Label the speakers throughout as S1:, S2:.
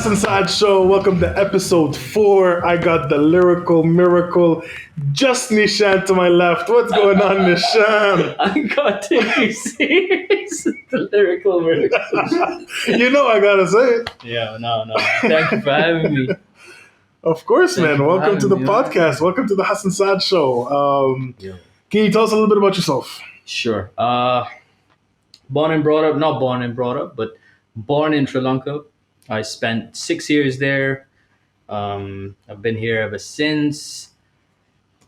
S1: Hassan Saad Show. Welcome to episode 4. I got the lyrical miracle, JustNishan to my left. What's going on, Nishan?
S2: I got to be serious. The lyrical miracle.
S1: You know I gotta say it.
S2: Yeah, no. Thank you for having me.
S1: Of course,
S2: Thank
S1: man.
S2: you for
S1: Welcome to the
S2: having me.
S1: podcast. Welcome to the Hassan Saad Show.
S2: Yeah.
S1: Can you tell us a little bit about yourself?
S2: Sure. Born and brought up, not born and brought up, but born in Sri Lanka. I spent 6 years there. I've been here ever since.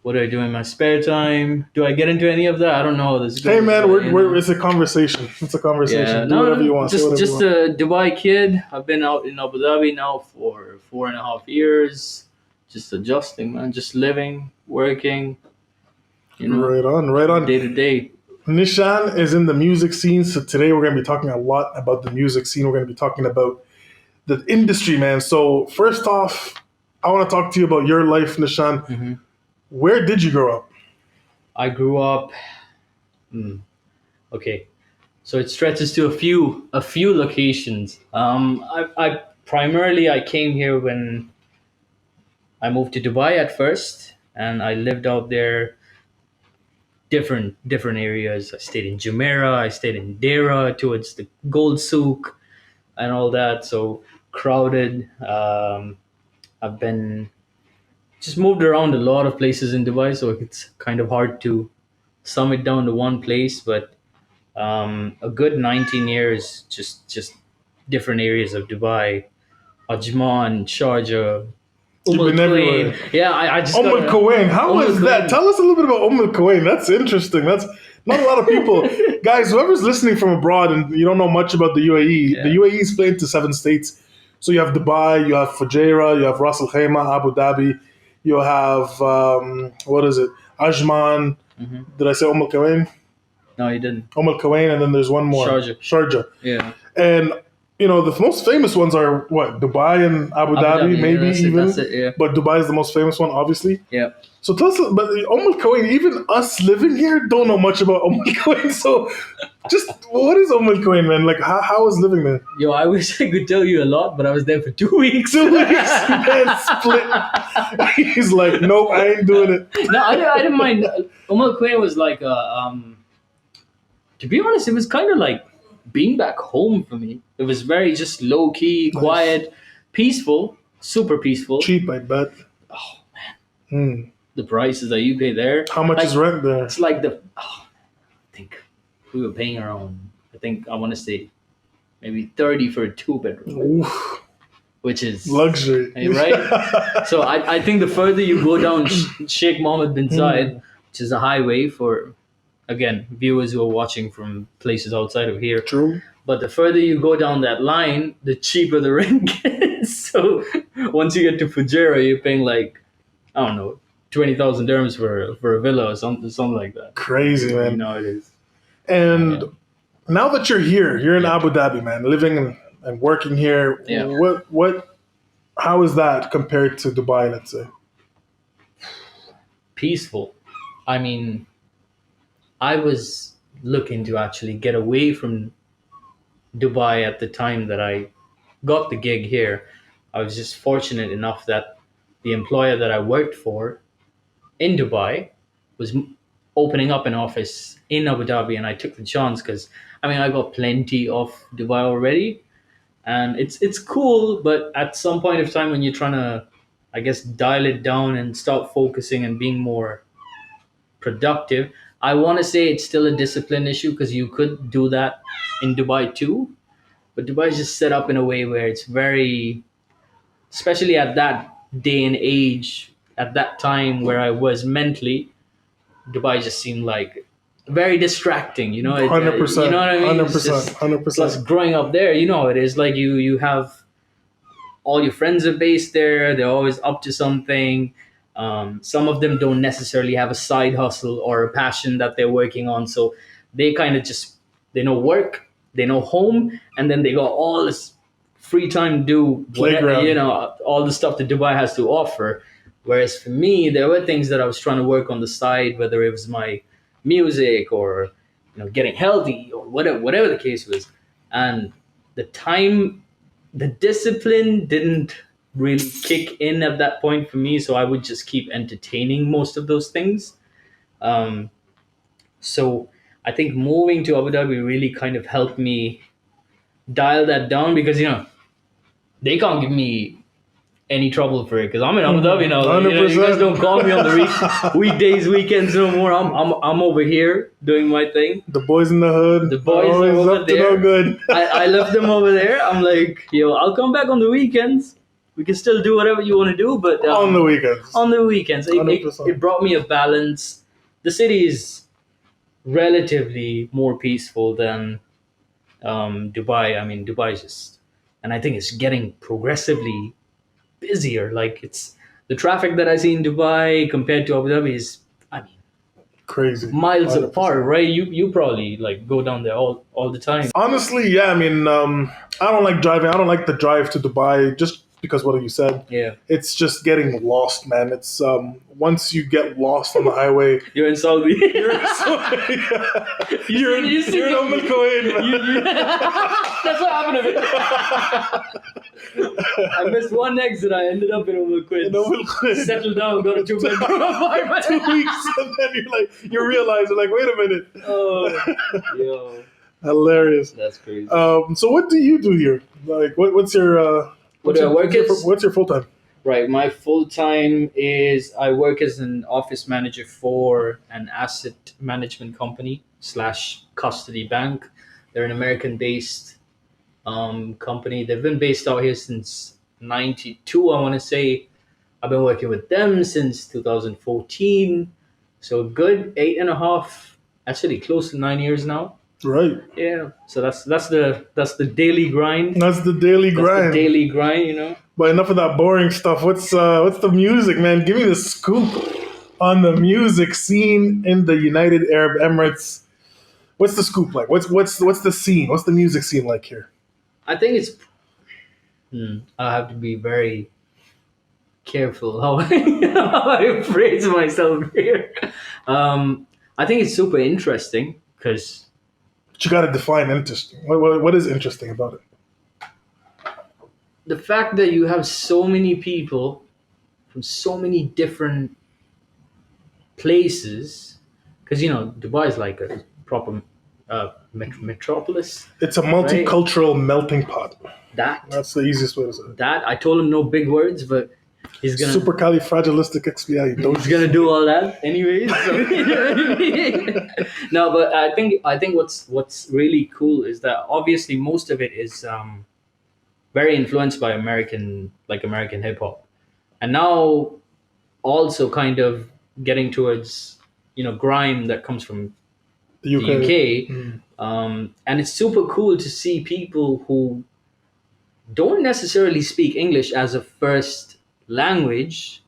S2: What do I do in my spare time? Do I get into any of that? I don't know.
S1: Hey, man, it's a conversation. It's a conversation. Do whatever you want.
S2: Just a Dubai kid. I've been out in Abu Dhabi now for 4.5 years. Just adjusting, man. Just living, working.
S1: Right on.
S2: Day to day.
S1: Nishan is in the music scene, so today we're going to be talking a lot about the music scene. We're going to be talking about the industry, man. So first off, I want to talk to you about your life, Nishan.
S2: Mm-hmm.
S1: Where did you grow up?
S2: I grew up. Okay, so it stretches to a few locations. I primarily I came here when I moved to Dubai at first, and I lived out there. Different areas. I stayed in Jumeirah. I stayed in Dera towards the Gold Souk and all that. So crowded. I've been just moved around a lot of places in Dubai, so it's kind of hard to sum it down to one place. But a good 19 years, just different areas of Dubai, Ajman, Sharjah.
S1: You've been everywhere.
S2: Yeah, I just
S1: Al Quwain. How was that?
S2: Quwain.
S1: Tell us a little bit about Al Quwain. That's interesting. That's not a lot of people. Guys, whoever's listening from abroad and you don't know much about the UAE, the UAE is split into 7 states. So you have Dubai, you have Fujairah, you have Ras Al Khaimah, Abu Dhabi, you have, Ajman.
S2: Mm-hmm.
S1: Did I say Al Quwain?
S2: No, you didn't.
S1: Al Quwain, and then there's one more. Sharjah.
S2: Yeah.
S1: And the most famous ones are what? Dubai and Abu Dhabi, maybe even.
S2: That's it, yeah.
S1: But Dubai is the most famous one, obviously.
S2: Yeah.
S1: So tell us, but Quwain, even us living here don't know much about Quwain. So just what is Quwain, man? Like, how is living there?
S2: Yo, I wish I could tell you a lot, but I was there for 2 weeks.
S1: 2 weeks, man, split. He's like, nope, I ain't doing it.
S2: No, I didn't mind. Quwain was like, to be honest, it was kind of like being back home for me. It was very just low key, quiet, peaceful, super peaceful.
S1: Cheap, I bet.
S2: Oh man, the prices that you pay there.
S1: How much is rent there?
S2: It's like I think we were paying around. I want to say maybe 30 for a 2-bedroom, which is
S1: luxury,
S2: right? So I think the further you go down Sheikh Mohammed bin Zayed, which is a highway for, again, viewers who are watching from places outside of here.
S1: True.
S2: But the further you go down that line, the cheaper the rent gets. So once you get to Fujairah, you're paying like, I don't know, 20,000 dirhams for a villa or something like that.
S1: Crazy, man.
S2: You know it is.
S1: And now that you're here, you're in Abu Dhabi, man, living and working here.
S2: Yeah.
S1: How is that compared to Dubai, let's say?
S2: Peaceful. I mean, I was looking to actually get away from Dubai at the time that I got the gig here. I was just fortunate enough that the employer that I worked for in Dubai was opening up an office in Abu Dhabi, and I took the chance because, I got plenty of Dubai already, and it's cool, but at some point of time when you're trying to, I guess, dial it down and start focusing and being more productive, I want to say it's still a discipline issue because you could do that in Dubai too, but Dubai is just set up in a way where it's very, especially at that day and age, at that time where I was mentally, Dubai just seemed like very distracting,
S1: 100%.
S2: You know what I mean?
S1: 100%.
S2: Plus, growing up there, it is like you have all your friends are based there. They're always up to something. Some of them don't necessarily have a side hustle or a passion that they're working on. So they kind of they know work, they know home, and then they got all this free time to do whatever, all the stuff that Dubai has to offer. Whereas for me, there were things that I was trying to work on the side, whether it was my music or getting healthy or whatever the case was. And the time the discipline didn't really kick in at that point for me, so I would just keep entertaining most of those things. Um, so I think moving to Abu Dhabi really kind of helped me dial that down because they can't give me any trouble for it because I'm in Abu Dhabi now. Like, you guys don't call me on the weekdays, weekends no more. I'm over here doing my thing.
S1: The boys in the hood.
S2: The boys are over
S1: up to
S2: there.
S1: no good.
S2: I left them over there. I'm like, yo, I'll come back on the weekends. We can still do whatever you want to do, but
S1: on the weekends.
S2: On the weekends, it brought me a balance. The city is relatively more peaceful than Dubai. I mean, Dubai is just, and I think it's getting progressively busier. Like it's the traffic that I see in Dubai compared to Abu Dhabi is, I mean,
S1: crazy,
S2: miles 100%. Apart, right? You probably like go down there all the time.
S1: Honestly, yeah. I mean, I don't like driving. I don't like the drive to Dubai just because what you said.
S2: Yeah,
S1: it's just getting lost, man. It's once you get lost on the highway,
S2: you're in Saudi.
S1: You're in Saudi. You're in Umm Al Quwain.
S2: That's what happened to me. I missed one exit. I ended up in Umm Al Quwain. Settled down, got a 2-bedroom apartment.
S1: 2 weeks, and then you realize, wait a minute.
S2: Oh, yo,
S1: hilarious.
S2: That's crazy.
S1: So what do you do here? Like, what's your
S2: what do I work as?
S1: What's your full time?
S2: Right, my full time is I work as an office manager for an asset management company / custody bank. They're an American based company. They've been based out here since '92. I want to say I've been working with them since 2014. So good 8.5, actually close to 9 years now.
S1: Right.
S2: Yeah. So that's the daily grind.
S1: That's the daily grind.
S2: That's the daily grind,
S1: But enough of that boring stuff. What's the music, man? Give me the scoop on the music scene in the United Arab Emirates. What's the scoop like? What's the scene? What's the music scene like here?
S2: I think it's. I have to be very careful how I phrase myself here. I think it's super interesting because.
S1: But you got to define interesting. What is interesting about it?
S2: The fact that you have so many people from so many different places, because Dubai is like a proper metropolis.
S1: It's a multicultural melting pot. That's the easiest way to say it.
S2: That I told him no big words, but he's gonna
S1: supercalifragilisticexpialidocious.
S2: He's gonna do all that anyways. So, you know what I mean? No, but I think what's really cool is that obviously most of it is very influenced by American hip hop, and now also kind of getting towards grime that comes from the UK. And it's super cool to see people who don't necessarily speak English as a first language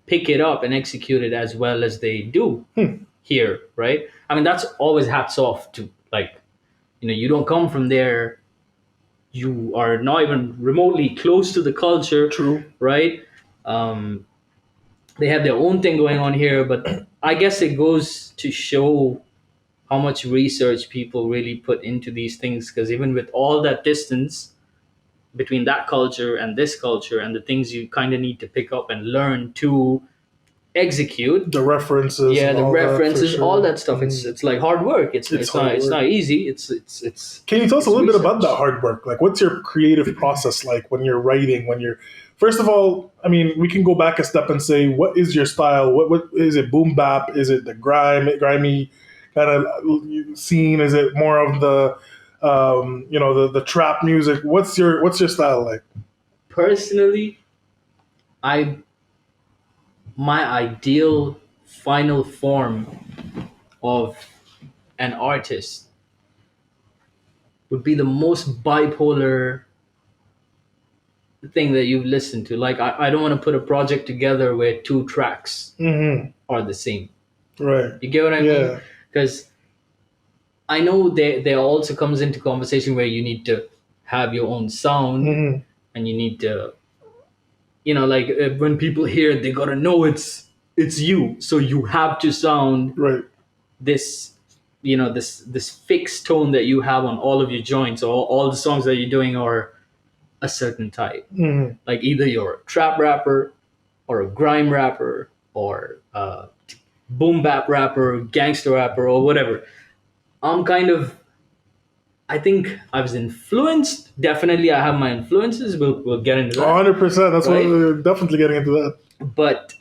S2: pick it up and execute it as well as they do here, right? I mean, that's always hats off to you don't come from there. You are not even remotely close to the culture.
S1: True.
S2: Right? They have their own thing going on here, but I guess it goes to show how much research people really put into these things, because even with all that distance between that culture and this culture and the things you kind of need to pick up and learn to execute
S1: the references,
S2: all that stuff, it's like hard work. It's not easy. It's
S1: Can you tell us a little bit about that hard work? Like, what's your creative process like when you're writing, first of all, I mean, we can go back a step and say, what is your style? What is it? Boom bap? Is it the grimy kind of scene? Is it more of the the trap music? What's your style like?
S2: Personally, my ideal final form of an artist would be the most bipolar thing that you've listened to. Like, I don't want to put a project together where 2 tracks are the same.
S1: Right.
S2: You get what I mean? Because I know there also comes into conversation where you need to have your own sound and you need to, when people hear it, they gotta know it's you. So you have to sound this, this fixed tone that you have on all of your joints, or all the songs that you're doing are a certain type.
S1: Mhm.
S2: Like either you're a trap rapper or a grime rapper or a boom bap rapper, gangster rapper, or whatever. I'm kind of, I think I was influenced. Definitely, I have my influences. We'll get into that,
S1: 100%. That's what
S2: right?
S1: we're definitely getting into that.
S2: But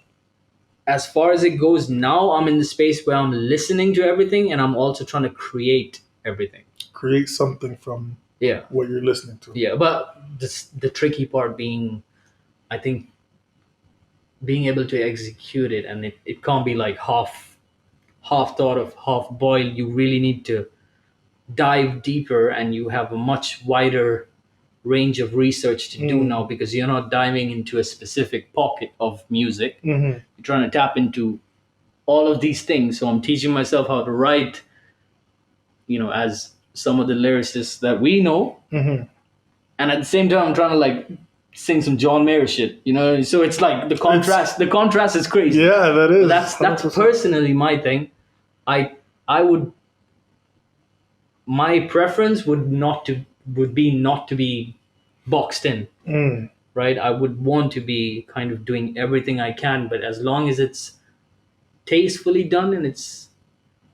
S2: as far as it goes now, I'm in the space where I'm listening to everything and I'm also trying to create everything.
S1: Create something from
S2: Yeah,
S1: what you're listening to.
S2: yeah. But the tricky part being, I think, being able to execute it, and it can't be like half thought of half boiled. You really need to dive deeper, and you have a much wider range of research to do now, because you're not diving into a specific pocket of music.
S1: Mhm.
S2: You're trying to tap into all of these things. So I'm teaching myself how to write, as some of the lyricists that we know,
S1: Mhm.
S2: and at the same time I'm trying to like sing some John Mayer shit. So it's like the contrast is crazy.
S1: Yeah, that is.
S2: But that's
S1: 100%.
S2: personally my thing. I would, my preference would be not to be boxed in,
S1: Mm.
S2: right? I would want to be kind of doing everything I can, but as long as it's tastefully done and it's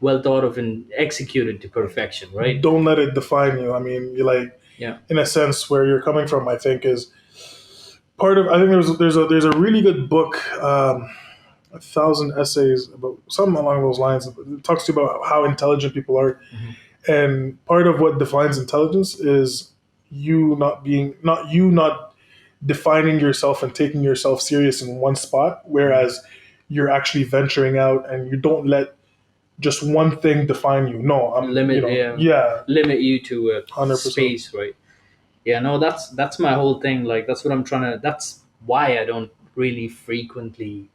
S2: well thought of and executed to perfection, right?
S1: Don't let it define you. I mean, you like,
S2: Yeah.
S1: in a sense, where you're coming from, I think is part of. I think there's a really good book, 1,000 essays about something along those lines. It talks to you about how intelligent people are, and part of what defines intelligence is you not defining yourself and taking yourself serious in one spot, whereas you're actually venturing out and you don't let just one thing define you. No,
S2: Limit you to a
S1: 100%.
S2: space, right? Yeah, no, that's my whole thing. Like that's what I'm trying to. That's why I don't really frequently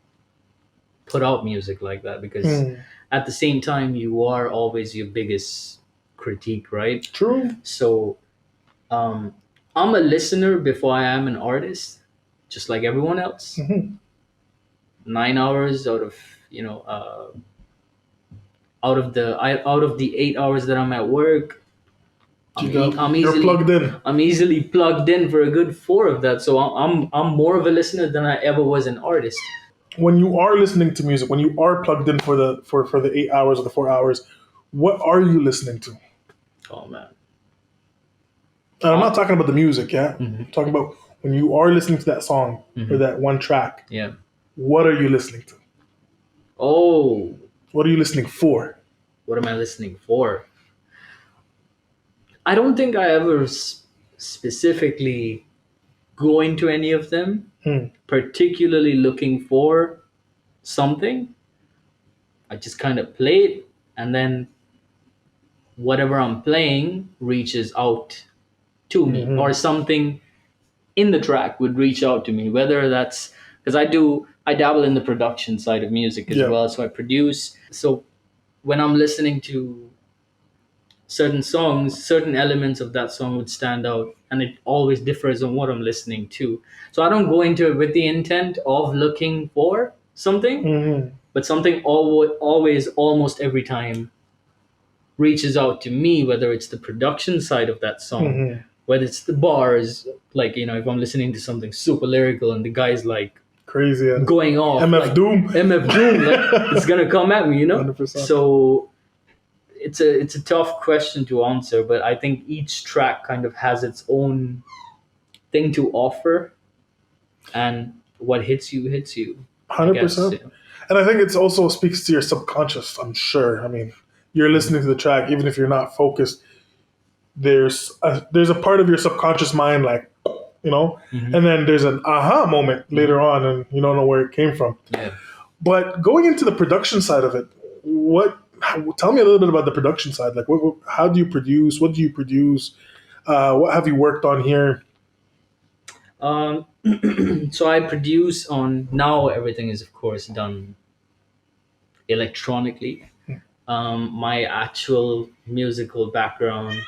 S2: put out music like that, because
S1: Mm.
S2: at the same time you are always your biggest critique, right?
S1: True.
S2: So um, I'm a listener before I am an artist, just like everyone else.
S1: Mhm.
S2: 9 hours out of out of the 8 hours that I'm at work,
S1: You're plugged in.
S2: I'm easily plugged in for a good four of that. So I'm more of a listener than I ever was an artist.
S1: When you are listening to music, when you are plugged in for the 8 hours or the 4 hours, what are you listening to?
S2: Oh man.
S1: And I'm not talking about the music, yeah.
S2: Mhm.
S1: I'm talking about when you are listening to that song or that one track.
S2: Yeah.
S1: What are you listening to?
S2: Oh,
S1: What are you listening for?
S2: what am I listening for? I don't think I ever specifically go into any of them,
S1: Hmm.
S2: particularly looking for something. I just kind of play it, and then whatever I'm playing reaches out to me, or something in the track would reach out to me, whether that's because I dabble in the production side of music as
S1: Yeah.
S2: well. So I produce. So when I'm listening to certain songs, certain elements of that song would stand out, and it always differs on what I'm listening to. So I don't go into it with the intent of looking for something,
S1: Mhm.
S2: but something always, almost every time, reaches out to me, whether it's the production side of that song,
S1: Mhm.
S2: whether it's the bars, like, if I'm listening to something super lyrical and the guy's like
S1: Crazy at it.
S2: going off,
S1: MF
S2: like,
S1: Doom.
S2: MF Doom, like, it's gonna come at me,
S1: 100%.
S2: So it's a tough question to answer, but I think each track kind of has its own thing to offer, and what hits you hits you. I guess.
S1: 100%. And I think it also speaks to your subconscious, I'm sure. I mean, you're listening to the track, even if you're not focused, there's a part of your subconscious mind, like,
S2: Mhm.
S1: and then there's an aha moment later on, and you don't know where it came from.
S2: Yeah.
S1: But going into the production side of it, tell me a little bit about the production side. Like, how do you produce? What do you produce? What have you worked on here?
S2: Um, so I produce on, now everything is of course done electronically. My actual musical background,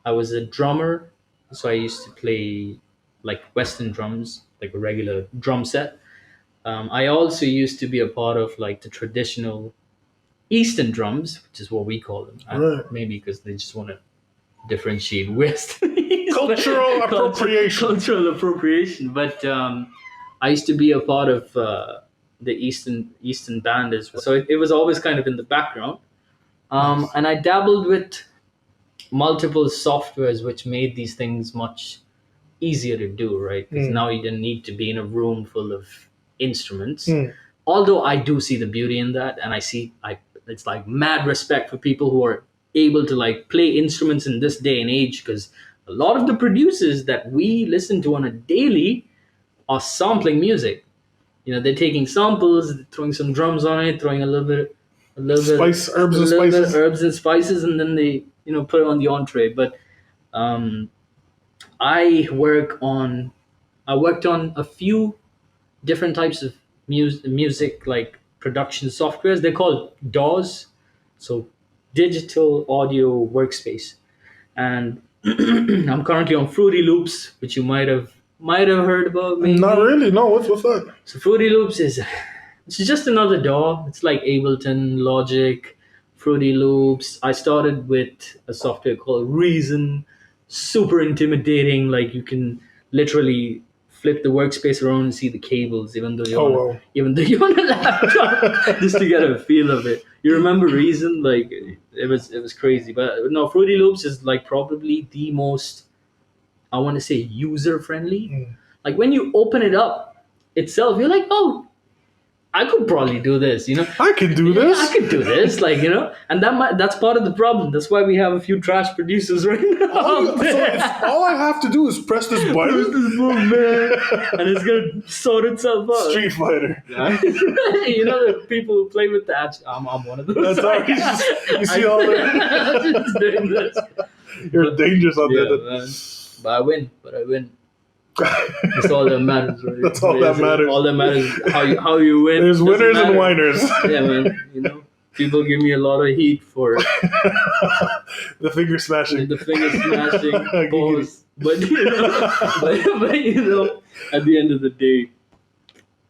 S2: I was a drummer, so I used to play like Western drums, like a regular drum set. I also used to be a part of like the traditional Eastern drums, which is what we call them.
S1: Right.
S2: Maybe because they just want to differentiate West and East.
S1: Cultural appropriation.
S2: Cultural appropriation. But I used to be a part of the Eastern band as well, so it was always kind of in the background. And I dabbled with multiple softwares, which made these things much easier to do, right? Because now you didn't need to be in a room full of instruments. Although I do see the beauty in that, and it's like mad respect for people who are able to like play instruments in this day and age, because a lot of the producers that we listen to on a daily are sampling music. You know, they're taking samples, throwing some drums on it, throwing a little bit
S1: Herbs and spices.
S2: herbs and spices, and then they put it on the entree. But um, I worked on a few different types of music like production softwares. They're called DAWs, so digital audio workspace. And I'm currently on Fruity Loops, which you might have heard about. Maybe.
S1: Not really. No, what's that?
S2: So Fruity Loops it's just another DAW. It's like Ableton, Logic, Fruity Loops. I started with a software called Reason. Super intimidating. Like you can literally flip the workspace around and see the cables, even though you're on a laptop, just to get a feel of it. You remember Reason? Like it was crazy. But no, Fruity Loops is like probably the most, I want to say, user friendly. Like when you open it up itself, you're like, oh, I could probably do this,
S1: I can do this.
S2: I could do this, and that's part of the problem. That's why we have a few trash producers right now.
S1: All I have to do is press this button.
S2: Man, and it's gonna sort itself out.
S1: Street Fighter.
S2: The people who play with that. I'm one of those.
S1: That's all. You see all that.
S2: Just doing this.
S1: You're dangerous on
S2: Yeah,
S1: that.
S2: man. But I win. That's all that matters, right?
S1: That's all that matters.
S2: All that matters is how you win.
S1: There's
S2: Doesn't
S1: winners and
S2: matter.
S1: whiners.
S2: Yeah, man. People give me a lot of heat for
S1: The finger smashing.
S2: the finger smashing pose, but at the end of the day,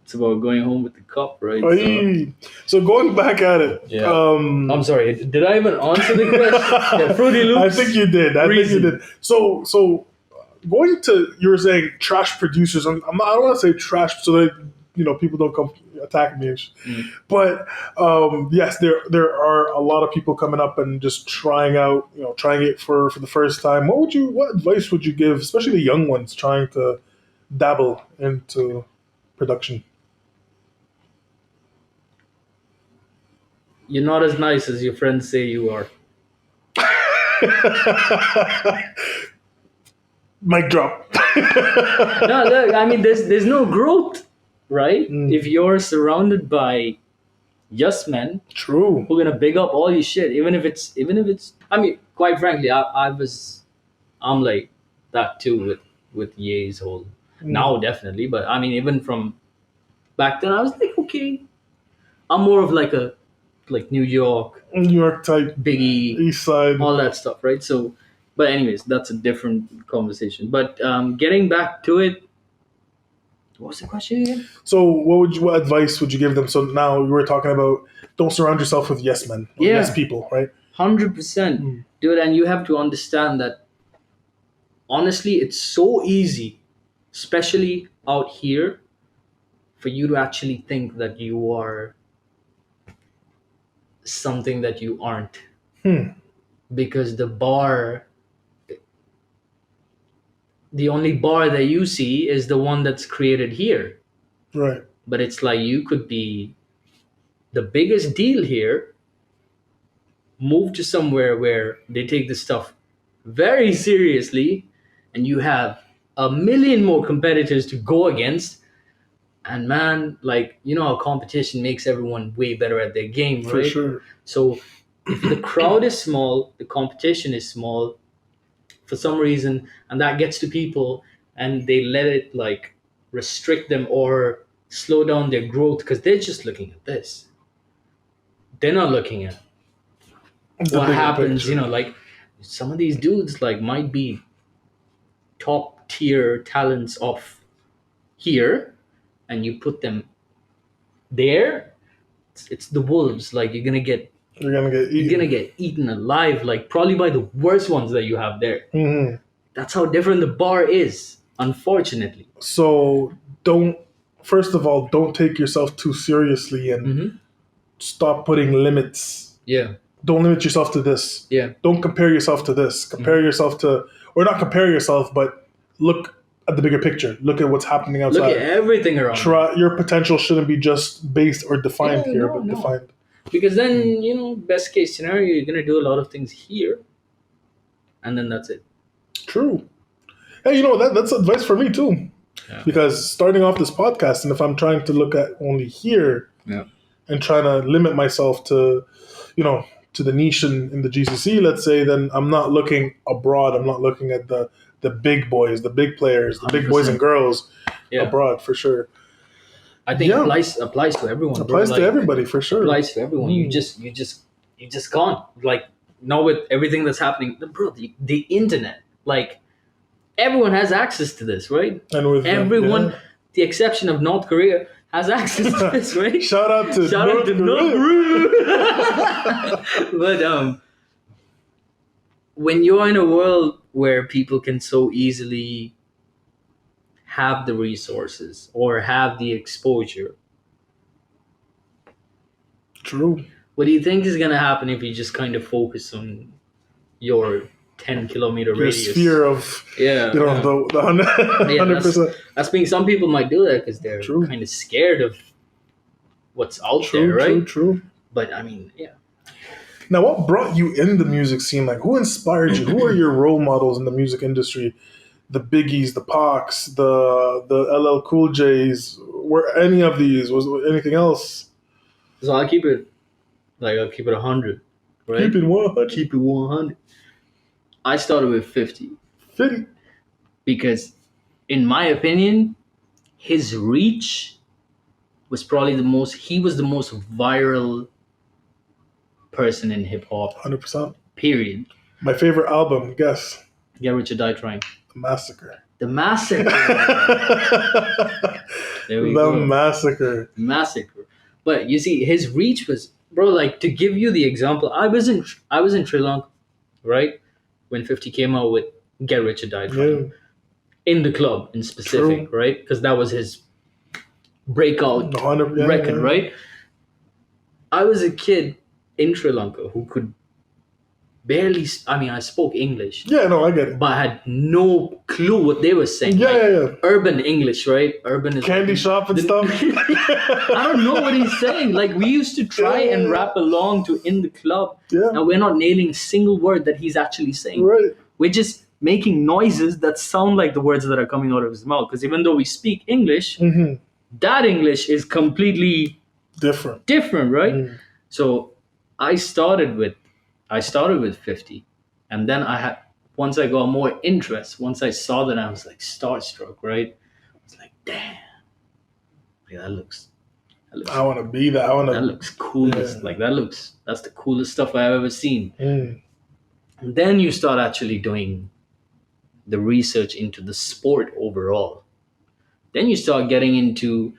S2: it's about going home with the cup, right?
S1: So going back at it.
S2: Yeah. I'm sorry. Did I even answer the question? Yeah, Fruity Loops.
S1: I think you did. So going to, you were saying trash producers. I don't want to say trash so that people don't come attack me. But yes, there are a lot of people coming up and just trying it for the first time. What advice would you give, especially the young ones trying to dabble into production?
S2: You're not as nice as your friends say you are.
S1: Mic drop.
S2: No, look, I mean, there's no growth, right? If you're surrounded by yes men,
S1: True.
S2: who are gonna big up all your shit, even if it's. I mean, quite frankly, I'm like that too with Ye's whole. Now definitely, but I mean, even from back then, I was like, okay, I'm more of like New York
S1: type,
S2: Biggie,
S1: East Side,
S2: all that stuff, right? So, but anyways, that's a different conversation. But getting back to it, what was the question again?
S1: So what advice would you give them? So now you were talking about don't surround yourself with yes men, or yes people, right?
S2: 100%, dude. And you have to understand that honestly, it's so easy, especially out here, for you to actually think that you are something that you aren't. Because the only bar that you see is the one that's created here.
S1: Right.
S2: But it's like you could be the biggest deal here, move to somewhere where they take this stuff very seriously, and you have a million more competitors to go against. And man, how competition makes everyone way better at their game, right?
S1: For sure.
S2: So if the crowd is small, the competition is small for some reason, and that gets to people and they let it restrict them or slow down their growth because they're just looking at this. They're not looking at what happens, picture. Some of these dudes might be top tier talents of here, and you put them there, it's the wolves. You're gonna get eaten alive, probably by the worst ones that you have there. That's how different the bar is, unfortunately.
S1: So first of all, don't take yourself too seriously and stop putting limits.
S2: Yeah.
S1: Don't limit yourself to this.
S2: Yeah.
S1: Don't compare yourself to this. Compare yourself to, or not compare yourself, but look at the bigger picture. Look at what's happening outside.
S2: Look at everything around.
S1: Your potential shouldn't be just based or defined here, but defined.
S2: Because then, best case scenario, you're going to do a lot of things here. And then that's it.
S1: True. Hey, that's advice for me too. Yeah. Because starting off this podcast, and if I'm trying to look at only here and trying to limit myself to, to the niche in the GCC, let's say, then I'm not looking abroad. I'm not looking at the big boys, the big players, the 100%. Big boys and girls abroad for sure.
S2: I think it applies to everyone.
S1: Applies to everybody for sure.
S2: Applies to everyone. You just can't, like, now with everything that's happening, bro. The internet, like, everyone has access to this, right? And with everyone, the exception of North Korea, has access to this, right?
S1: Shout out to North Korea.
S2: But when you're in a world where people can so easily have the resources or have the exposure,
S1: true.
S2: What do you think is going to happen if you just kind of focus on your 10-kilometer radius?
S1: Sphere of, the 100%.
S2: Some people might do that because they're kind of scared of what's out there, right?
S1: True.
S2: But I mean,
S1: Now, what brought you in the music scene? Like, who inspired you? Who are your role models in the music industry? The Biggies, the Pacs, the LL Cool J's. Were any of these? Was anything else?
S2: So I'll keep it 100, right?
S1: Keep it 100.
S2: Keep it 100. I started with 50.
S1: 50.
S2: Because, in my opinion, his reach was probably he was the most viral person in hip hop.
S1: 100%.
S2: Period.
S1: My favorite album, guess.
S2: Get Rich or Die Trying.
S1: The Massacre.
S2: The Massacre. There we
S1: go.
S2: The Massacre. But you see, his reach was, bro, like, to give you the example, I was in Sri Lanka, right? When 50 came out with Get Rich or Die Trying. In the club in specific, right? Because that was his breakout record, right? I was a kid in Sri Lanka who could barely, I spoke English.
S1: Yeah, no, I get it.
S2: But I had no clue what they were saying.
S1: Yeah.
S2: Urban English, right? Urban is
S1: candy shop and stuff.
S2: I don't know what he's saying. Like, we used to try and rap along to In the Club.
S1: Yeah.
S2: Now we're not nailing a single word that he's actually saying.
S1: Right.
S2: We're just making noises that sound like the words that are coming out of his mouth. Because even though we speak English, that English is completely different, right? So I started with 50, and then once I got more interest, once I saw that, I was like starstruck, right? I was like, damn, like, that looks
S1: I want to be that.
S2: That looks coolest. Yeah. Like, that's the coolest stuff I've ever seen. And then you start actually doing the research into the sport overall. Then you start getting into,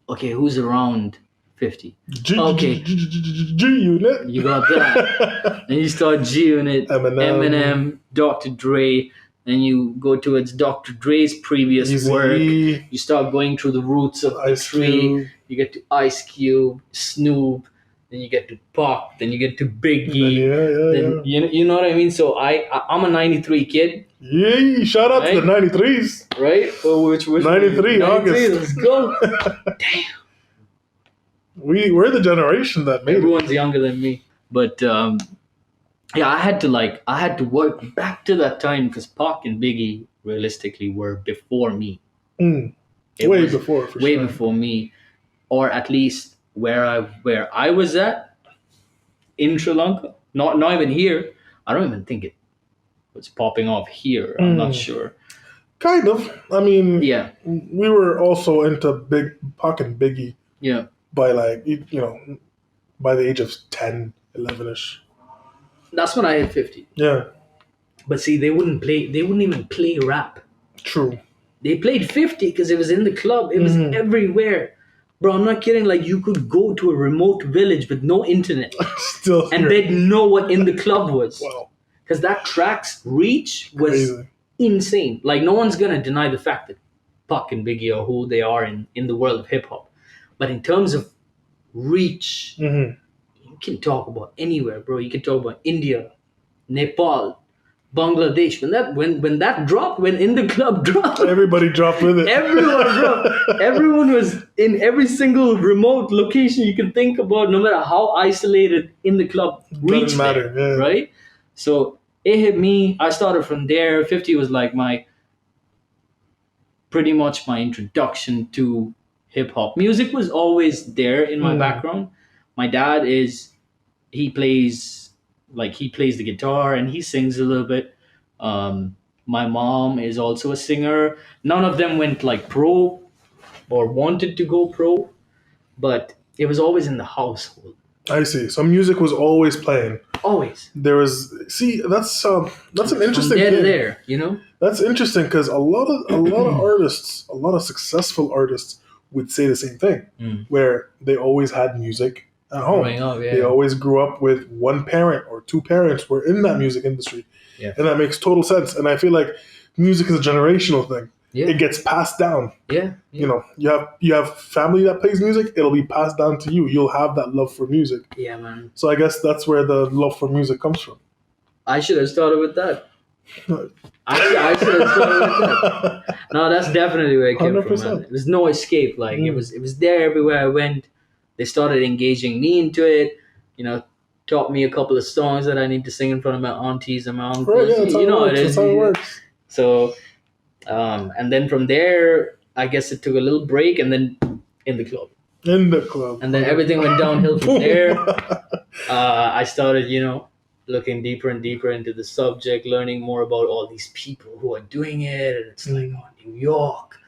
S2: okay, who's around 50? Okay.
S1: G-Unit.
S2: You got that. Then you start G-Unit, Eminem, Dr. Dre. Then you go towards Dr. Dre's previous work. You start going through the roots of the tree. You get to Ice Cube, Snoop. Then you get to Pac. Then you get to Biggie. You know what I mean? So I'm a 93 kid.
S1: Yeah, shout out to the 93s.
S2: Right? Well, which
S1: 93 August.
S2: Let's go. Damn.
S1: We're the generation that made
S2: Everyone's younger than me. But I had to work back to that time because Pac and Biggie realistically were before me.
S1: Way before
S2: me, or at least where I was at in Sri Lanka. Not even here. I don't even think it was popping off here. I'm not sure.
S1: Kind of. I mean,
S2: yeah.
S1: We were also into Pac and Biggie.
S2: Yeah.
S1: By by the age of 10, 11-ish.
S2: That's when I hit 50.
S1: Yeah.
S2: But see, they wouldn't even play rap.
S1: True.
S2: They played 50 because it was in the club. It was everywhere. Bro, I'm not kidding. Like, you could go to a remote village with no internet.
S1: Still
S2: and they'd know what In the Club was.
S1: Wow.
S2: Because that track's reach was insane. Like no one's gonna deny the fact that Puck and Biggie are who they are in the world of hip hop. But in terms of reach,
S1: Hmm.
S2: you can talk about anywhere, bro. You can talk about India, Nepal, Bangladesh. When that dropped, when In the Club dropped,
S1: Everybody dropped with it.
S2: everyone, bro, everyone was in every single remote location you can think about, no matter how isolated In the Club reached
S1: Doesn't matter.
S2: there,
S1: Yeah.
S2: right? So it hit me. I started from there. 50 was like my pretty much my introduction to hip hop. Music was always there in my background. My dad is he plays he plays the guitar and he sings a little bit. My mom is also a singer. None of them went like pro or wanted to go pro, but it was always in the household.
S1: I see. So music was always playing.
S2: Always.
S1: There was that's an
S2: From
S1: interesting
S2: there to
S1: thing.
S2: there, you know?
S1: That's interesting because a lot of artists, a lot of successful artists would say the same thing, where they always had music at home.
S2: Growing up, yeah.
S1: They always grew up with one parent or two parents were in that music industry,
S2: Yeah.
S1: and that makes total sense. And I feel like music is a generational thing.
S2: Yeah.
S1: It gets passed down.
S2: Yeah.
S1: You know, you have family that plays music. It'll be passed down to you. You'll have that love for music.
S2: Yeah, man.
S1: So I guess that's where the love for music comes from.
S2: I should have started with that. I should have started with that. No, that's definitely where it came from,
S1: 100%.
S2: man. There's no escape. Like it was there everywhere I went. They started engaging me into it. You know, taught me a couple of songs that I need to sing in front of my aunties and my uncles.
S1: Right, yeah, that's how
S2: You
S1: it
S2: know
S1: works.
S2: it
S1: That's
S2: is.
S1: how it works.
S2: So, and then from there, I guess it took a little break, and then In the Club,
S1: In the club.
S2: and then everything went downhill from there. I started, looking deeper and deeper into the subject, learning more about all these people who are doing it, and it's like, oh, New York,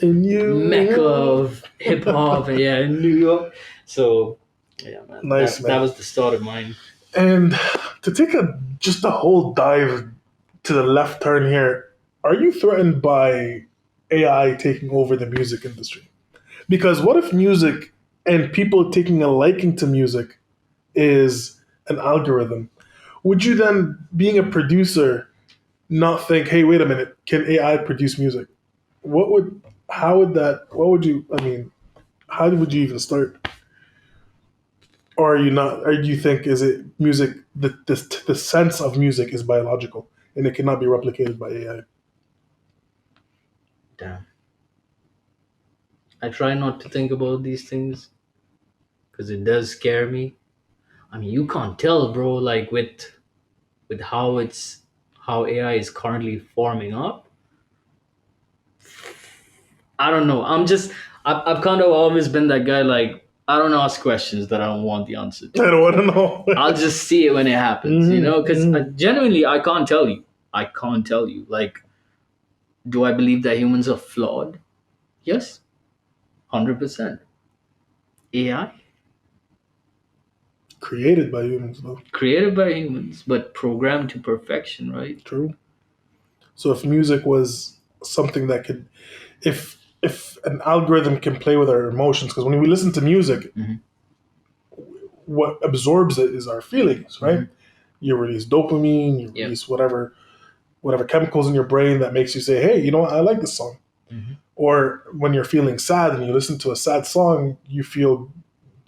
S1: In you.
S2: mecca of hip hop, yeah, in New York. So, yeah, man,
S1: Nice,
S2: that
S1: man.
S2: was the start of mine.
S1: And to take just a whole dive to the left turn here, are you threatened by AI taking over the music industry? Because what if music and people taking a liking to music is an algorithm? Would you then, being a producer, not think, hey, wait a minute, can AI produce music? How would you even start? Or are you not, or do you think, is it music, the sense of music is biological and it cannot be replicated by AI?
S2: Damn. I try not to think about these things because it does scare me. I mean, you can't tell, bro. Like with how AI is currently forming up. I don't know. I've kind of always been that guy. Like I don't ask questions that I don't want the answer to.
S1: I don't want to know.
S2: I'll just see it when it happens, because genuinely I can't tell you. I can't tell you. Like, do I believe that humans are flawed? Yes, 100%. AI
S1: Created by humans, though.
S2: created by humans, but programmed to perfection, right?
S1: True. So if music was something that could, if an algorithm can play with our emotions, because when we listen to music, what absorbs it is our feelings, right? You release dopamine, you release whatever chemicals in your brain that makes you say, hey, you know what, I like this song. Or when you're feeling sad and you listen to a sad song, you feel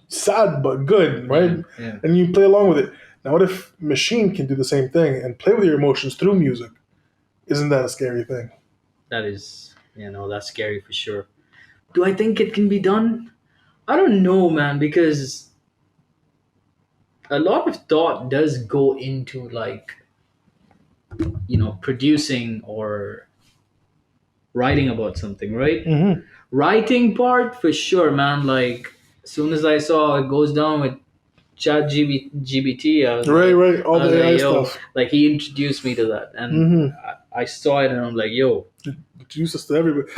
S1: sad but good, right?
S2: Yeah.
S1: And you play along with it. Now, what if machine can do the same thing and play with your emotions through music? Isn't that a scary thing?
S2: That is, that's scary for sure. Do I think it can be done? I don't know, man, because a lot of thought does go into producing or writing about something, right? Writing part for sure, man. Like as soon as I saw it goes down with ChatGPT, I was
S1: Right, all
S2: I was
S1: the AI
S2: like, yo,
S1: stuff.
S2: like he introduced me to that, and I saw it, and I'm like, yo,
S1: Introduce us to everybody.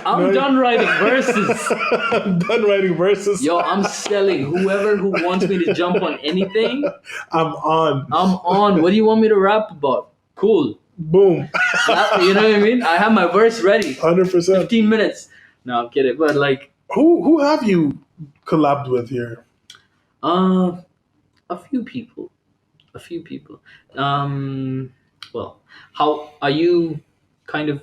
S2: I'm done writing verses.
S1: I'm done writing verses.
S2: Yo, I'm selling. Whoever who wants me to jump on anything,
S1: I'm on.
S2: I'm on. What do you want me to rap about? Cool.
S1: Boom.
S2: You know what I mean? I have my verse ready.
S1: 100%.
S2: 15 minutes. No, I'm kidding. But like,
S1: Who have you collabed with here?
S2: a few people. Well, how are you kind of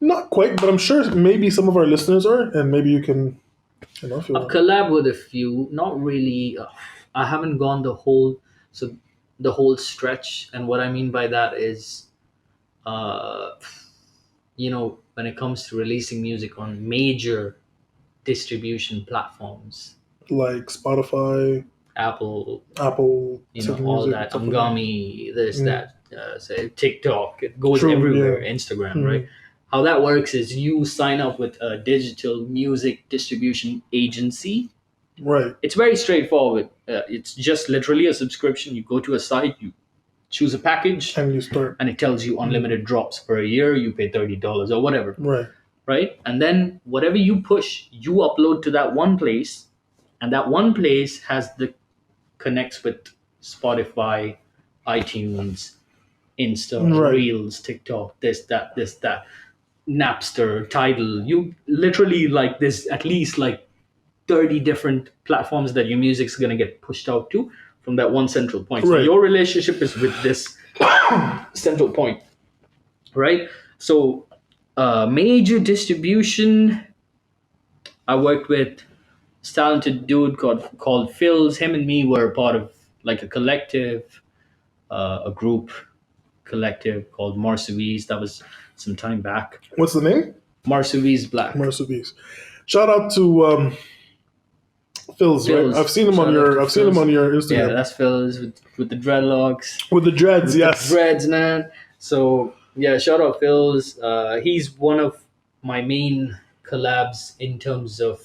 S1: Not quite, but I'm sure maybe some of our listeners are, and maybe you can, if you
S2: I've
S1: want.
S2: collabed with a few, not really. I haven't gone so the whole stretch, and what I mean by that is, uh, when it comes to releasing music on major distribution platforms,
S1: Like Spotify,
S2: Apple,
S1: Apple, Music,
S2: all
S1: and
S2: that,
S1: stuff like that.
S2: Angami, this,
S1: Mm,
S2: that, say TikTok, it goes
S1: true,
S2: everywhere,
S1: yeah.
S2: Instagram, right?
S1: Mm,
S2: How that works is you sign up with a digital music distribution agency.
S1: right.
S2: It's very straightforward. It's just literally a subscription. You go to a site, you choose a package,
S1: And you start.
S2: and it tells you unlimited drops for a year. You pay $30 or whatever,
S1: Right.
S2: right? And then whatever you push, you upload to that one place, and that one place has the connects with Spotify, iTunes, Insta,
S1: Right.
S2: Reels, TikTok, this, that, Napster, Tidal. You literally like there's at least like 30 different platforms that your music's going to get pushed out to from that one central point. So
S1: Right.
S2: your relationship is with this central point, right? So major distribution, I worked with this talented dude called Phils. Him and me were part of like a collective, a group collective called Marsuvis. That was some time back.
S1: What's the name?
S2: Marsuvis Black.
S1: Mercedes. Shout out to Phil's, right?
S2: Phil's.
S1: I've seen him on
S2: Shout out
S1: your.
S2: to
S1: I've seen him
S2: Phil's.
S1: on your
S2: Yeah,
S1: Instagram
S2: that's Phil's with the dreadlocks.
S1: with the dreads.
S2: With
S1: Yes.
S2: the dreads, man. So yeah, shout out Phil's. He's one of my main collabs in terms of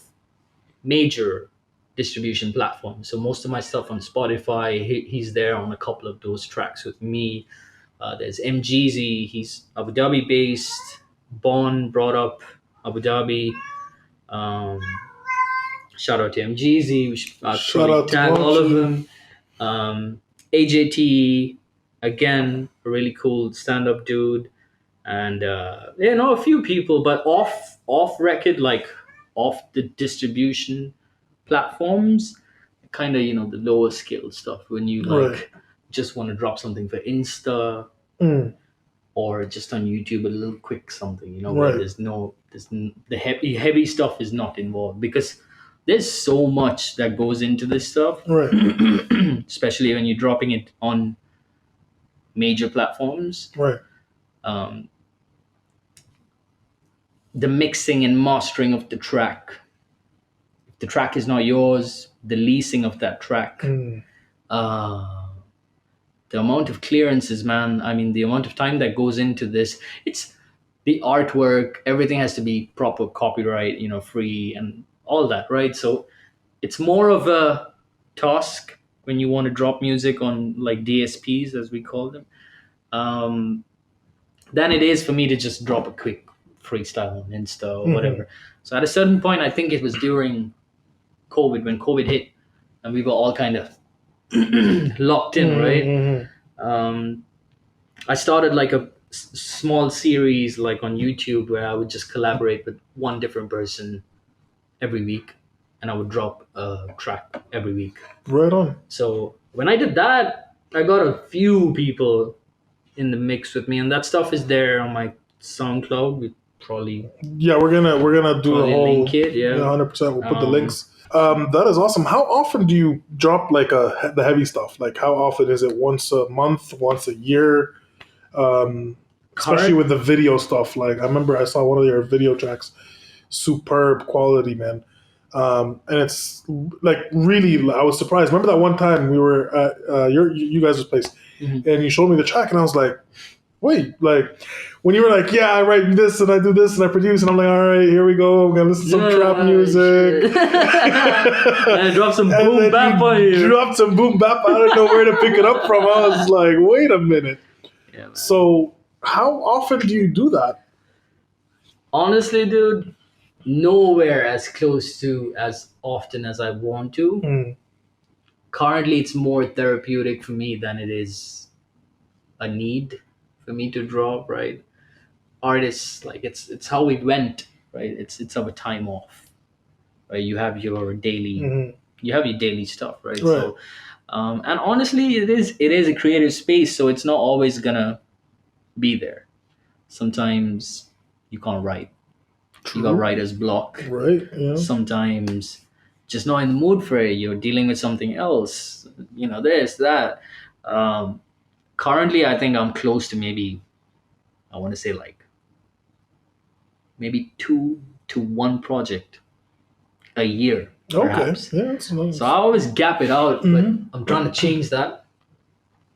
S2: major distribution platforms. So most of my stuff on Spotify, he's there on a couple of those tracks with me. There's MGZ. He's Abu Dhabi based, born, brought up Abu Dhabi. Um, Shout out to MGZ. We should
S1: Shout
S2: probably
S1: out to
S2: tag all of
S1: Mochi.
S2: them. AJT, again, a really cool stand-up dude, and a few people, but off record, like off the distribution platforms, kind of the lower skill stuff when you like
S1: Right.
S2: just want to drop something for Insta
S1: Mm,
S2: or just on YouTube, a little quick something, where
S1: right.
S2: the heavy stuff is not involved because there's so much that goes into this stuff,
S1: Right.
S2: especially when you're dropping it on major platforms.
S1: Right.
S2: Um, the mixing and mastering of the track. If the track is not yours, the leasing of that track.
S1: Mm,
S2: The amount of clearances, man. I mean, the amount of time that goes into this. It's the artwork. Everything has to be proper copyright, free and all that, right? So it's more of a task when you want to drop music on like DSPs, as we call them, um, than it is for me to just drop a quick freestyle on Insta or whatever. So at a certain point, I think it was during COVID, when COVID hit, and we were all kind of locked in, right? I started like a small series like on YouTube where I would just collaborate with one different person every week, and I would drop a track every week.
S1: Right on.
S2: So when I did that, I got a few people in the mix with me, and that stuff is there on my SoundCloud. We probably
S1: Yeah, we're gonna do a
S2: probably
S1: whole.
S2: link it. Yeah.
S1: 100%. We'll put the links. That is awesome. How often do you drop like the heavy stuff? Like how often is it? Once a month? Once a year? Especially with the video stuff. Like I remember I saw one of your video tracks, superb quality, man. And it's like really, I was surprised. Remember that one time we were at you guys' place, and you showed me the track, and I was like, wait, like when you were like, yeah, I write this and I do this and I produce, and I'm like, all right, here we go. I'm gonna listen to some trap music.
S2: And drop some
S1: And
S2: boom
S1: then
S2: bap on you.
S1: dropped some boom bap. I don't know where to pick it up from. I was like, wait a minute.
S2: Yeah, man.
S1: So how often do you do that?
S2: Honestly, dude, nowhere as close to as often as I want to.
S1: Mm,
S2: Currently, it's more therapeutic for me than it is a need for me to draw, right? Artists, like it's how it went, right? It's our time off, right? You have your daily stuff, right?
S1: Right.
S2: So and honestly, it is a creative space, so it's not always gonna be there. Sometimes you can't write. You got
S1: True.
S2: writer's block.
S1: Right. Yeah.
S2: Sometimes just not in the mood for it. You're dealing with something else. This, that. Um, Currently, I think I'm close to maybe, I want to say like maybe 2 to 1 project a year,
S1: Okay.
S2: perhaps.
S1: Yeah, that's nice.
S2: So I always gap it out, but
S1: Mhm.
S2: I'm trying to change that.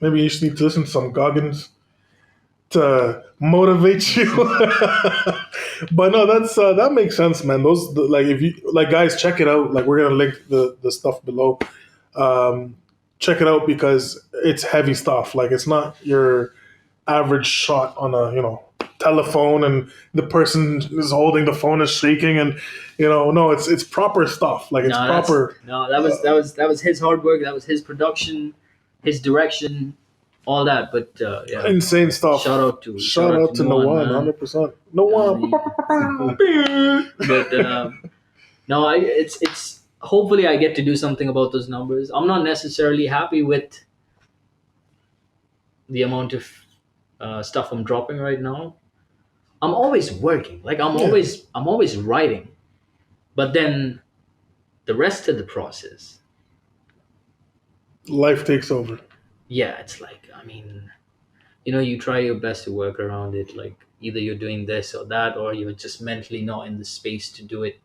S1: Maybe you just need to listen to some Goggins to motivate you. But no, that makes sense, man. Like if you like, guys, check it out. Like we're gonna link the stuff below. Um, check it out because it's heavy stuff. Like it's not your average shot on a telephone and the person is holding the phone is shaking and no, it's proper stuff. Like it's
S2: No,
S1: proper.
S2: that was his hard work. That was his production, his direction, all that. But yeah,
S1: Insane stuff.
S2: shout out to
S1: no one,
S2: man.
S1: 100%. No one.
S2: But no, it's hopefully I get to do something about those numbers. I'm not necessarily happy with the amount of stuff I'm dropping right now. I'm always working. Like I'm always writing. But then the rest of the process,
S1: Life takes over.
S2: yeah, it's like, I mean, you try your best to work around it. Like either you're doing this or that, or you're just mentally not in the space to do it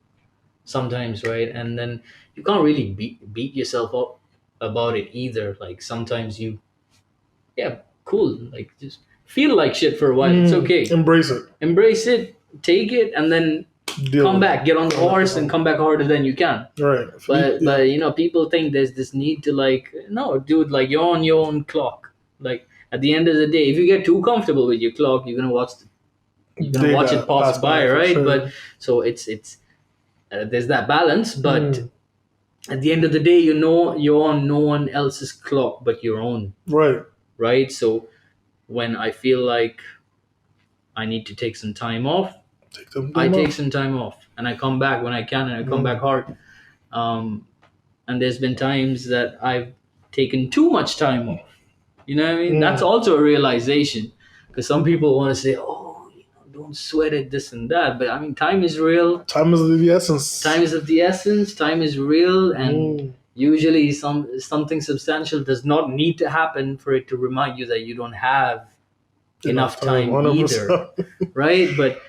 S2: sometimes, right? And then you can't really beat yourself up about it either. Like sometimes yeah, cool. Like just feel like shit for a while. It's okay. Embrace it, take it, and then come back, get on the horse, and come back harder than you can.
S1: Right.
S2: But people think there's this need to like, no, dude, like you're on your own clock. Like at the end of the day, if you get too comfortable with your clock, you're gonna watch it pass by, right?
S1: Sure.
S2: But so it's there's that balance, but at the end of the day, you're on no one else's clock but your own, right? So when I feel like I need to take some time off, I take some time off, and I come back when I can, and I come back hard. And there's been times that I've taken too much time off. You know what I mean? That's also a realization, because some people want to say, "Oh, don't sweat it, this and that." But I mean, time is real.
S1: Time is of the essence.
S2: Time is of the essence. Time is real, and usually something substantial does not need to happen for it to remind you that you don't have enough time
S1: 100%.
S2: either, right? But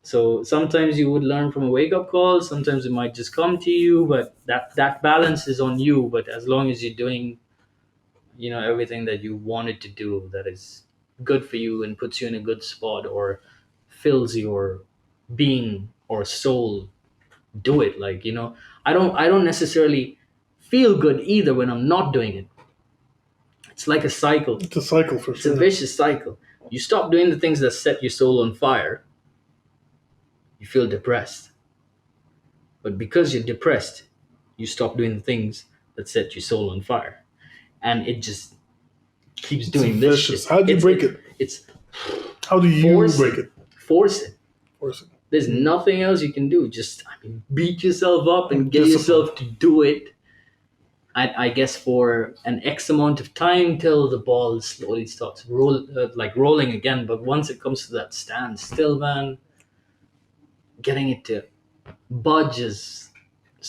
S2: so sometimes you would learn from a wake-up call. Sometimes it might just come to you, but that balance is on you. But as long as you're doing everything that you wanted to do, that is good for you and puts you in a good spot or fills your being or soul, do it. Like I don't necessarily feel good either when I'm not doing it. It's like a cycle.
S1: It's a cycle for
S2: It's
S1: sure.
S2: a vicious cycle. You stop doing the things that set your soul on fire, you feel depressed. But because you're depressed, you stop doing the things that set your soul on fire. And it just keeps doing this shit.
S1: How do you break it? How do you break it?
S2: Force it.
S1: Force it.
S2: There's nothing else you can do. Just beat yourself up and get yourself to do it. I guess for an X amount of time till the ball slowly starts rolling again. But once it comes to that standstill, man, getting it to budge it's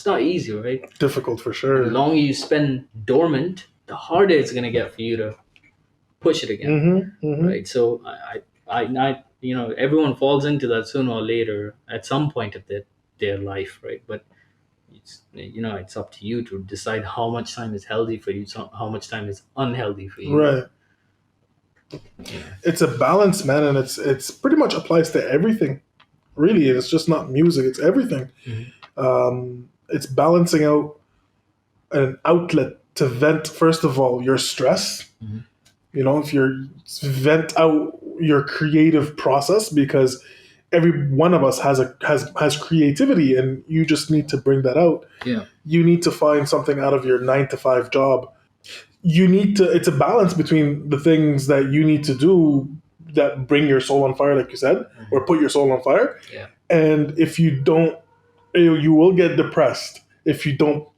S2: not easy, right?
S1: Difficult for sure.
S2: The longer you spend dormant, the harder it's gonna get for you to push it again, right? So I everyone falls into that sooner or later at some point of their life, right? But it's up to you to decide how much time is healthy for you, how much time is unhealthy for you,
S1: right? It's a balance, man, and it's pretty much applies to everything, really. It's just not music; it's everything. It's balancing out an outlet to vent, first of all, your stress. If you're vent out your creative process, because every one of us has creativity, and you just need to bring that out. You need to find something out of your 9 to 5 job. It's a balance between the things that you need to do that bring your soul on fire, like you said, or put your soul on fire. And if you don't, you will get depressed if you don't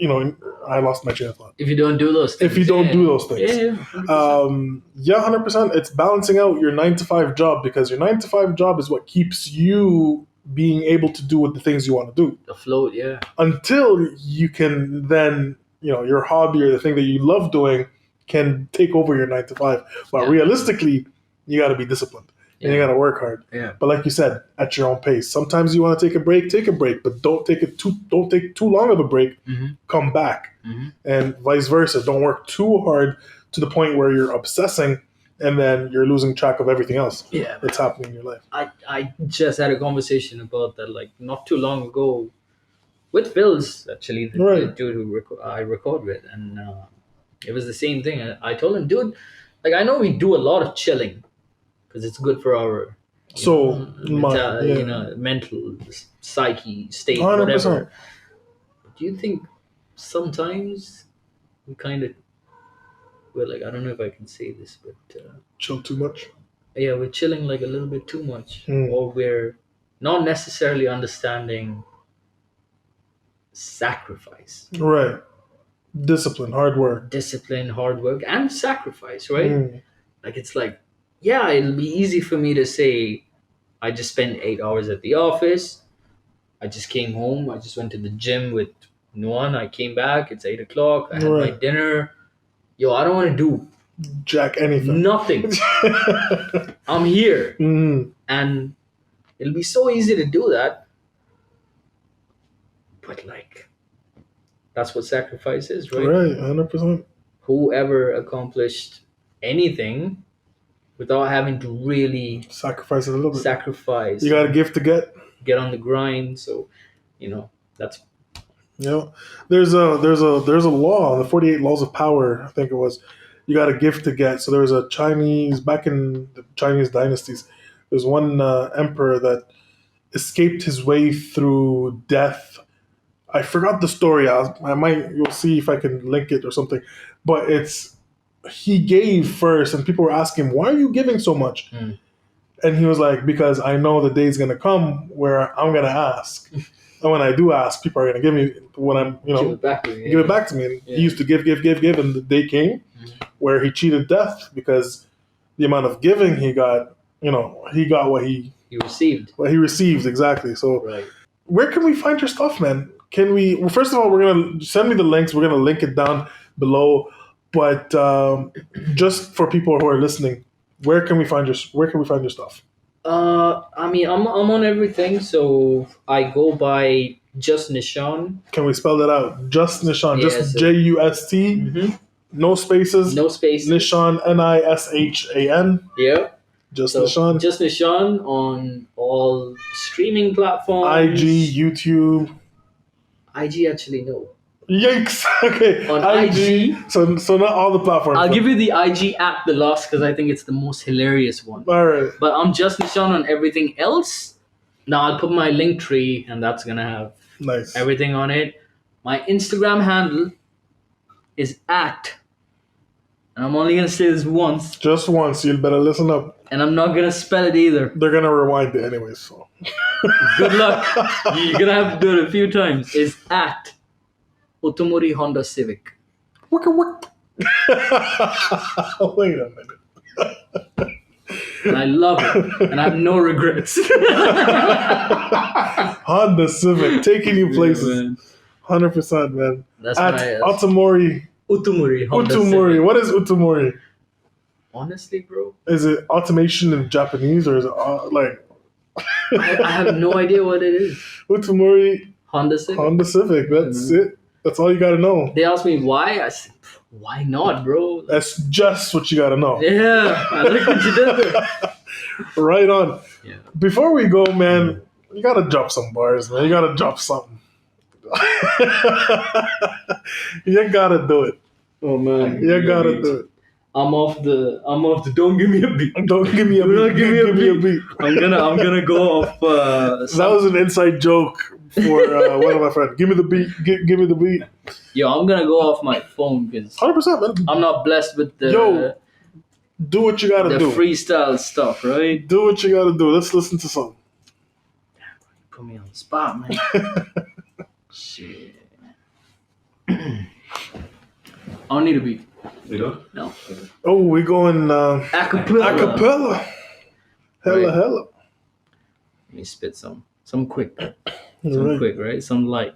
S1: I lost my train of thought.
S2: If you don't do those things.
S1: If you don't do those things.
S2: Yeah, 100%.
S1: 100%. It's balancing out your 9 to 5 job, because your 9 to 5 job is what keeps you being able to do what the things you want to do.
S2: Afloat, yeah.
S1: Until you can then, your hobby or the thing that you love doing can take over your 9 to 5. But realistically, you got to be disciplined and you got to work hard.
S2: Yeah.
S1: But like you said, at your own pace. Sometimes you want to take a break, but don't take too long of a break. Come back, and vice versa. Don't work too hard to the point where you're obsessing and then you're losing track of everything else that's happening in your life.
S2: I just had a conversation about that like not too long ago with Phil's, actually, the dude who I record with, and it was the same thing. I told him, dude, like, I know we do a lot of chilling because it's good for our mental psyche state,
S1: 100%.
S2: whatever. But do you think sometimes we kind of, we're like, I don't know if I can say this, but
S1: chill too much?
S2: Yeah, we're chilling like a little bit too much, or we're not necessarily understanding sacrifice.
S1: Right. Discipline, hard work,
S2: and sacrifice, right? Like, it's like, yeah, it'll be easy for me to say, I just spent 8 hours at the office. I just came home. I just went to the gym with Nuan. I came back. It's 8 o'clock. I had my dinner. Yo, I don't want to do
S1: jack anything.
S2: Nothing. I'm here. And it'll be so easy to do that. But, like, that's what sacrifice is, right?
S1: Right, 100%.
S2: Whoever accomplished anything without having to really
S1: sacrifice a little bit.
S2: Sacrifice.
S1: You got a gift to get
S2: on the grind. So, that's.
S1: There's a law, the 48 laws of power, I think it was. You got a gift to get. So there was back in the Chinese dynasties, there's one emperor that escaped his way through death. I forgot the story. You'll see if I can link it or something. But he gave first, and people were asking him, why are you giving so much? And he was like, because I know the day's going to come where I'm going to ask. And when I do ask, people are going to give me when I'm, give it back to me. And he used to give. And the day came where he cheated death because the amount of giving he got, he got what he
S2: received.
S1: What he received, exactly. So where can we find your stuff, man? First of all, we're going to send me the links. We're going to link it down below. But just for people who are listening, where can we find your stuff?
S2: I mean, I'm on everything, so I go by JustNishan.
S1: Can we spell that out? JustNishan, just JUST, no spaces. Nishan, NISHAN.
S2: Yeah.
S1: JustNishan.
S2: JustNishan on all streaming platforms.
S1: IG, YouTube.
S2: IG, actually, no.
S1: Yikes! Okay,
S2: on IG.
S1: So not all the platforms.
S2: I'll give you the IG app the last because I think it's the most hilarious one.
S1: All right.
S2: But I'm JustNishan on everything else. Now I'll put my Linktree, and that's gonna have everything on it. My Instagram handle is @ and I'm only gonna say this once.
S1: Just once. You better listen up.
S2: And I'm not gonna spell it either.
S1: They're gonna rewind it anyway. So.
S2: Good luck. You're gonna have to do it a few times. It's @ Utumuri Honda Civic.
S1: What? Wait a minute.
S2: And I love it. And I have no regrets.
S1: Honda Civic, taking you places. 100%, man.
S2: That's
S1: Utumuri.
S2: Honda Civic.
S1: What is Utumuri?
S2: Honestly, bro.
S1: Is it automation in Japanese, or is it like...
S2: I have no idea what it is.
S1: Utumuri.
S2: Honda
S1: Civic, that's it. That's all you gotta know.
S2: They asked me why. I said, why not, bro?
S1: That's just what you gotta know.
S2: Yeah, I like what you did there.
S1: Right on.
S2: Yeah.
S1: Before we go, man, you gotta drop some bars, man. You gotta drop something. You gotta do it.
S2: Oh man,
S1: you gotta do it.
S2: I'm off the. Don't give me a beat.
S1: Don't give me a beat. Give me a beat.
S2: I'm gonna go off.
S1: That was an inside joke for one of my friends. Give me the beat. Give me the beat.
S2: Yo, I'm gonna go off my phone because
S1: 100%, man.
S2: I'm not blessed with the.
S1: Yo, do what you gotta do.
S2: The freestyle stuff, right?
S1: Do what you gotta do. Let's listen to something.
S2: Put me on the spot, man. Shit. I don't need a beat.
S3: You don't?
S2: No.
S1: Oh, we're going
S2: Acapella.
S1: acapella. Hella,
S2: Right.
S1: hella.
S2: Let me spit some quick,
S1: Right.
S2: quick, right? Some light.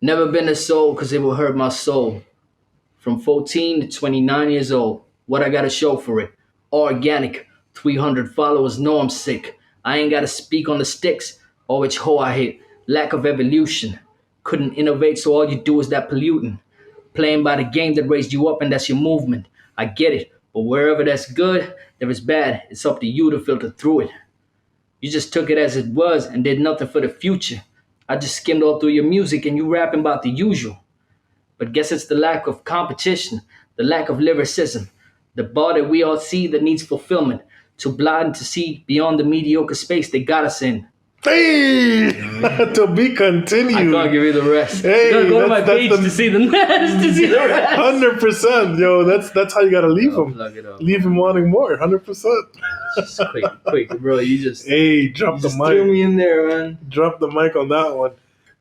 S2: Never been a soul, cause it will hurt my soul. From 14 to 29 years old, what I gotta show for it? Organic, 300 followers, know I'm sick. I ain't gotta speak on the sticks, or which hoe I hit. Lack of evolution. Couldn't innovate, so all you do is that polluting. Playing by the game that raised you up, and that's your movement. I get it, but wherever that's good, there is bad. It's up to you to filter through it. You just took it as it was and did nothing for the future. I just skimmed all through your music and you rapping about the usual. But guess it's the lack of competition, the lack of lyricism, the bar that we all see that needs fulfillment, too blind to see beyond the mediocre space they got us in.
S1: Hey, to be
S2: I
S1: continued.
S2: can't give you the rest.
S1: Hey,
S2: You gotta go to my
S1: that's
S2: page
S1: the-
S2: to see the rest.
S1: 100%, yo. That's how you gotta leave him.
S2: Plug it up.
S1: Leave him wanting more. 100%.
S2: Just quick, bro. You just,
S1: Hey, drop the
S2: just threw
S1: mic.
S2: me in there, man.
S1: Drop the mic on that one.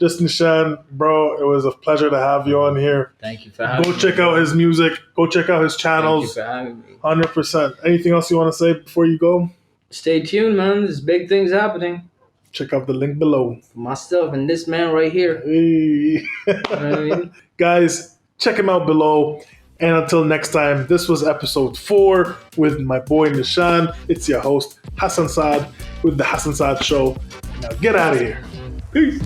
S1: JustNishan, bro. It was a pleasure to have you on here.
S2: Thank you for having
S1: Go
S2: me.
S1: check out his music. Go check out his
S2: Thank you
S1: channels.
S2: for having me.
S1: 100%. Anything else you want to say before you go?
S2: Stay tuned, man. There's big things happening
S1: Check out the link below.
S2: for myself and this man right here.
S1: Hey.
S2: You know what I mean?
S1: Guys, check him out below. And until next time, this was episode 4 with my boy Nishan. It's your host, Hassan Saad, with the Hassan Saad Show. Now get out of here. Peace.